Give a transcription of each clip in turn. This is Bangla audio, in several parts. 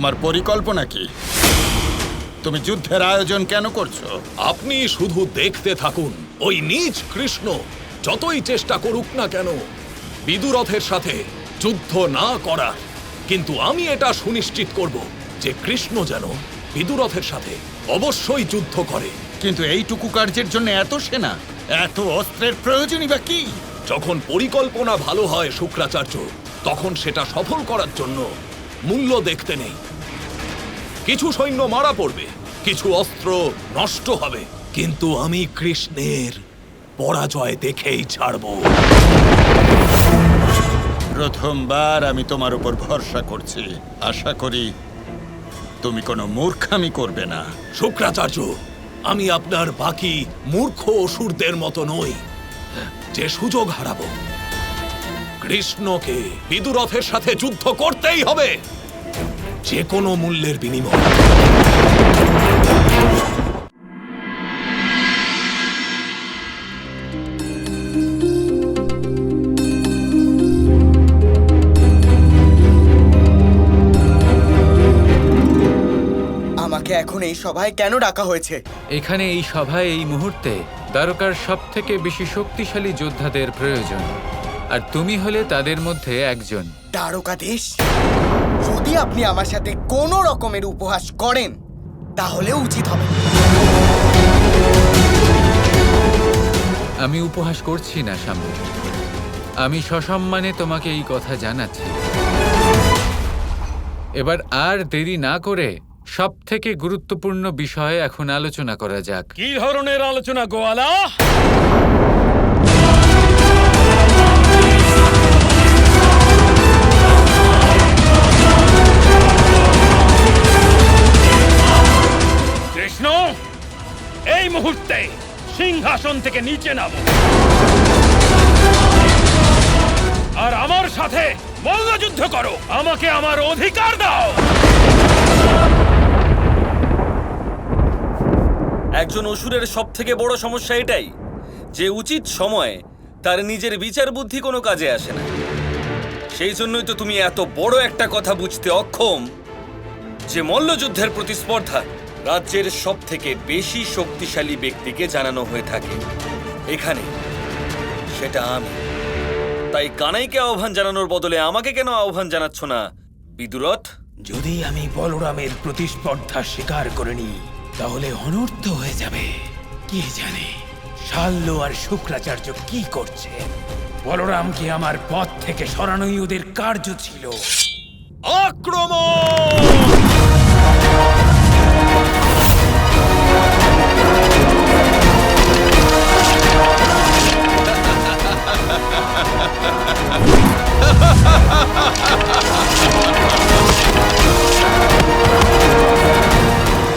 তোমার পরিকল্পনা কি? তুমি যুদ্ধের আয়োজন কেন করছো? আপনি শুধু দেখতে থাকুন। ওই নীচ কৃষ্ণ যতই চেষ্টা করুক না কেন বিদুরথের সাথে যুদ্ধ না করার, কিন্তু আমি এটা সুনিশ্চিত করব যে কৃষ্ণ যেন বিদুরথের সাথে অবশ্যই যুদ্ধ করে। কিন্তু এইটুকু কার্যের জন্য এত সেনা, এত অস্ত্রের প্রয়োজনই বা কি? যখন পরিকল্পনা ভালো হয় শুক্রাচার্য, তখন সেটা সফল করার জন্য মূল্য দেখতে নেই। কিছু সৈন্য মারা পড়বে, কিছু অস্ত্র নষ্ট হবে, কিন্তু আমি কৃষ্ণের পরাজয় দেখেই ছাড়ব। প্রথমবার আমি তোমার উপর ভরসা করছি। আশা করি তুমি কোনো মূর্খামি করবে না। শুক্রাচার্য, আমি আপনার বাকি মূর্খ অসুরদের মতো নই যে সুযোগ হারাবো। কৃষ্ণকে বিদুরথের সাথে যুদ্ধ করতেই হবে, যে কোনো মূল্যের বিনিময়ে। আমাকে এখন এই সভায় কেন ডাকা হয়েছে? এখানে এই সভায় এই মুহূর্তে দ্বারকার সবথেকে বেশি শক্তিশালী যোদ্ধাদের প্রয়োজন, আর তুমি হলে তাদের মধ্যে একজন। দ্বারকাধীশ, যদি আপনি আমার সাথে কোনো রকমের উপহাস করেন তাহলে উচিত হবে। আমি উপহাস করছি না সামনে, আমি সসম্মানে তোমাকে এই কথা জানাচ্ছি। এবার আর দেরি না করে সবথেকে গুরুত্বপূর্ণ বিষয়ে এখন আলোচনা করা যাক। কি ধরনের আলোচনা গোয়ালা? কৃষ্ণ, এই মুহূর্তে সিংহাসন থেকে নিচে নামো আর আমার সাথে মল্লযুদ্ধ করো। আমাকে আমার অধিকার দাও। একজন অসুরের সবথেকে বড় সমস্যা এটাই যে উচিত সময়ে তার নিজের বিচার বুদ্ধি কোনো কাজে আসে না। সেই জন্যই তো তুমি এত বড় একটা কথা বুঝতে অক্ষম যে মল্লযুদ্ধের প্রতিস্পর্ধা রাজ্যের সবথেকে বেশি শক্তিশালী ব্যক্তিকে জানানো হয়ে থাকে এখানে, সেটা আমি। তাই কানাইকে আহ্বান জানানোর বদলে আমাকে কেন আহ্বান জানাচ্ছ না বিদুরথ? যদি আমি বলরামের প্রতিস্পর্ধা স্বীকার করে নিই তাহলে অনর্থ হয়ে যাবে। কি জানে শাল্য আর শুক্রাচার্য কি করছে? বলরামকে আমার পথ থেকে সরানোই ওদের কার্য ছিল। আক্রমণ!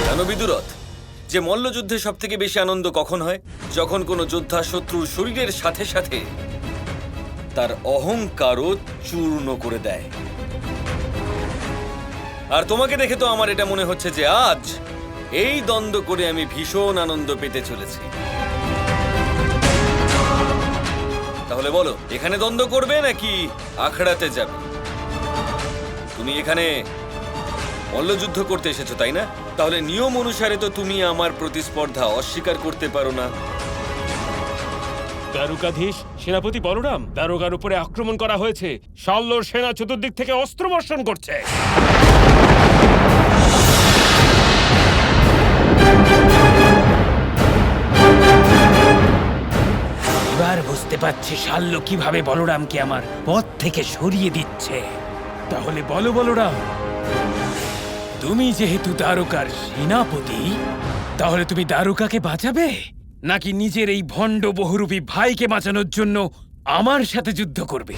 জানো বিদুরথ, যে মল্লযুদ্ধে সব থেকে বেশি আনন্দ কখন হয়? যখন কোনো যোদ্ধা শত্রুর শরীরের সাথে সাথে তার অহংকারও চূর্ণ করে দেয়। আর তোমাকে দেখে তো আমার এটা মনে হচ্ছে যে আজ এই দ্বন্দ্ব করে আমি ভীষণ আনন্দ পেতে চলেছি। তাহলে বলো, এখানে দ্বন্দ্ব করবে নাকি আখড়াতে যাবে? তুমি এখানে মল্লযুদ্ধ করতে এসেছো, তাই না? তাহলে নিয়ম অনুসারে তো তুমি আমার প্রতিস্পর্ধা অস্বীকার করতে পারো না। দ্বারকাধীশ, সেনাপতি বলরাম, দ্বারকার উপরে আক্রমণ করা হয়েছে। শাল্যর সেনা চতুর্দিক থেকে অস্ত্র বর্ষণ করছে। এবার বুঝতে পারছি শাল্য কিভাবে বলরামকে আমার পথ থেকে সরিয়ে দিচ্ছে। তাহলে বলো বলরাম, তুমি যেহেতু দ্বারকার সেনাপতি, তাহলে তুমি দ্বারকাকে বাঁচাবে নাকি নিজের এই ভণ্ড বহুরূপী ভাইকে বাঁচানোর জন্য আমার সাথে যুদ্ধ করবে?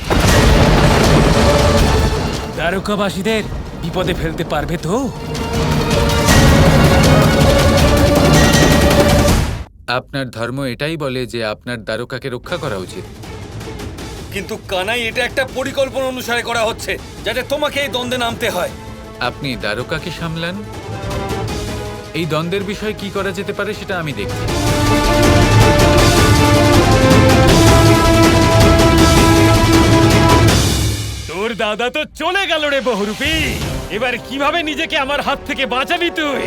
দ্বারকাবাসীদের বিপদে ফেলতে পারবে তো? আপনার ধর্ম এটাই বলে যে আপনার দ্বারকাকে রক্ষা করা উচিত। কিন্তু কানাই, এটা একটা পরিকল্পনা অনুসারে করা হচ্ছে যাতে তোমাকে এই দ্বন্দ্বে নামতে হয়। আপনি দ্বারকাকে সামলান, এই দ্বন্দ্বের বিষয়ে কি করা যেতে পারে সেটা আমি দেখছি। তোর দাদা তো চলে গেল রে বহুরূপী। এবার কিভাবে নিজেকে আমার হাত থেকে বাঁচাবি তুই?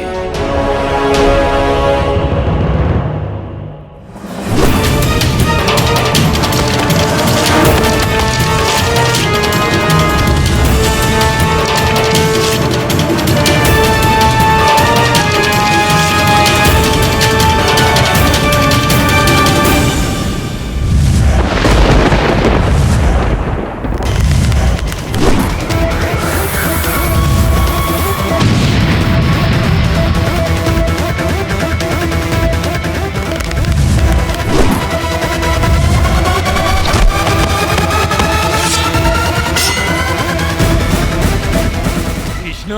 কৃষ্ণ,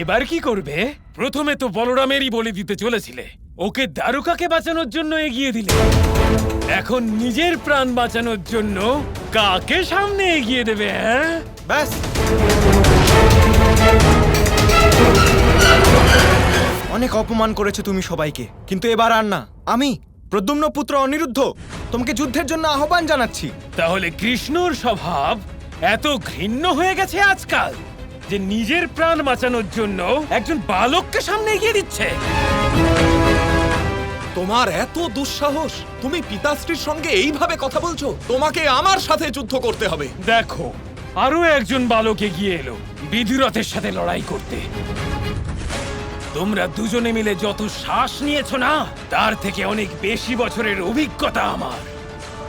এবার কি করবে? প্রথমে তো বলরামেরই বলি দিতে চলেছিলে, ওকে দ্বারকাকে বাঁচানোর জন্য এগিয়ে দিলে। এখন নিজের প্রাণ বাঁচানোর জন্য কাকে সামনে এগিয়ে দেবে? হ্যাঁ, ব্যাস, অনেক অপমান করেছো তুমি সবাইকে, কিন্তু এবার আর না। আমি প্রদ্যুম্ন পুত্র অনিরুদ্ধ তোমাকে যুদ্ধের জন্য আহ্বান জানাচ্ছি। তাহলে কৃষ্ণর স্বভাব এত ঘৃণ্য হয়ে গেছে আজকাল যে নিজের প্রাণ বাঁচানোর জন্য একজন বালককে সামনে এগিয়ে দিচ্ছে। তোমার এত দুঃসাহস, তুমি পিতাশ্রীর সঙ্গে এইভাবে কথা বলছো? তোমাকে আমার সাথে যুদ্ধ করতে হবে। দেখো, আরো একজন বালক এগিয়ে এলো বিদুরথের সাথে লড়াই করতে। তোমরা দুজনে মিলে যত শ্বাস নিয়েছো না, তার থেকে অনেক বেশি বছরের অভিজ্ঞতা আমার।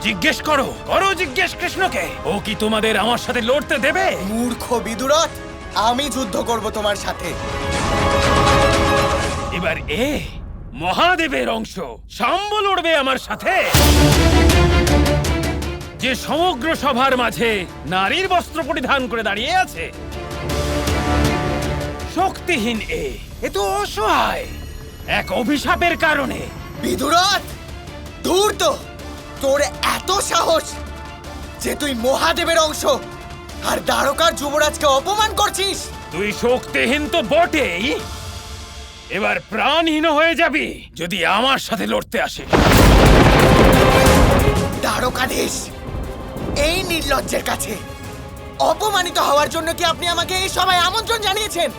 জিজ্ঞেস করো জিজ্ঞেস কৃষ্ণকে, ও কি তোমাদের আমার সাথে লড়তে দেবে? মূর্খ বিদুরথ, আমি যুদ্ধ করব তোমার সাথে। এবার মহাদেবের অংশ শাম্ব লড়বে আমার সাথে, যে সমগ্র সভার মাঝে নারীর বস্ত্র পরিধান করে দাঁড়িয়ে আছে। শক্তিহীন এ তো অসহায়, এক অভিশাপের কারণে। বিদুরথ, ধূর্ত, তোর এত সাহস যে তুই মহাদেবের অংশ আর দ্বারকার যুবরাজকে অপমান করছিস? তুই শক্তিহীন তো বটেই, এবার প্রাণহীন হয়ে যাবি যদি আমার সাথে লড়তে আসে। দ্বারকাধীশ, এই নির্লজ্জের কাছে অপমানিত হওয়ার জন্য কি আপনি আমাকে এই সভায় আমন্ত্রণ জানিয়েছেন?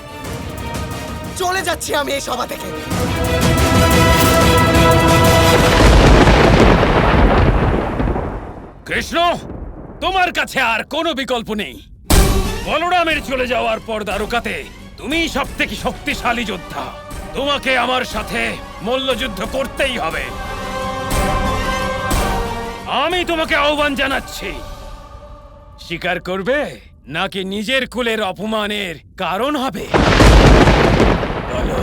চলে যাচ্ছি আমি এই সভা থেকে। কৃষ্ণ, তোমার কাছে আর কোনো বিকল্প নেই। বলরামের চলে যাওয়ার পর দ্বারকাতে তুমিই সবথেকে শক্তিশালী যোদ্ধা। তোমাকে আমার সাথে মল্লযুদ্ধ করতেই হবে। আমি তোমাকে আহ্বান জানাচ্ছি, স্বীকার করবে নাকি নিজের কুলের অপমানের কারণ হবে? বলো।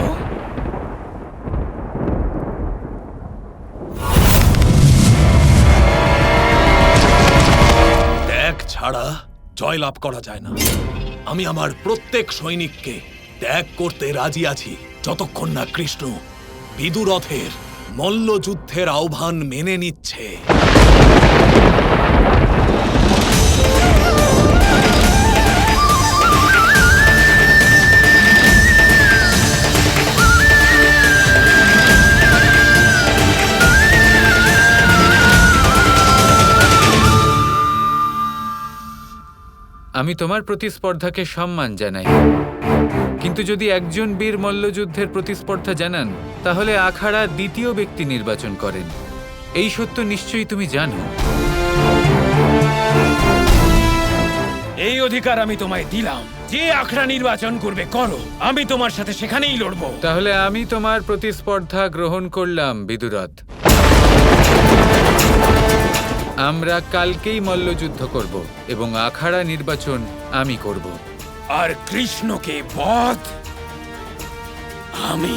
ত্যাগ ছাড়া জয়লাভ করা যায় না। আমি আমার প্রত্যেক সৈনিককে ত্যাগ করতে রাজি আছি, যতক্ষণ না কৃষ্ণ বিদুরথের মল্লযুদ্ধের আহ্বান মেনে নিচ্ছে। আমি তোমার প্রতিস্পর্ধাকে সম্মান জানাই, কিন্তু যদি একজন বীর মল্লযুদ্ধের প্রতিস্পর্ধা জানান, তাহলে আখাড়া দ্বিতীয় ব্যক্তি নির্বাচন করেন। এই সত্য নিশ্চয়ই তুমি জানো। এই অধিকার আমি তোমায় দিলাম, যে আখড়া নির্বাচন করবে করো, আমি তোমার সাথে সেখানেই লড়বো। তাহলে আমি তোমার প্রতিস্পর্ধা গ্রহণ করলাম বিদুরথ। আমরা কালকেই মল্লযুদ্ধ করব এবং আখাড়া নির্বাচন আমি করব। আর কৃষ্ণকে বধ আমি।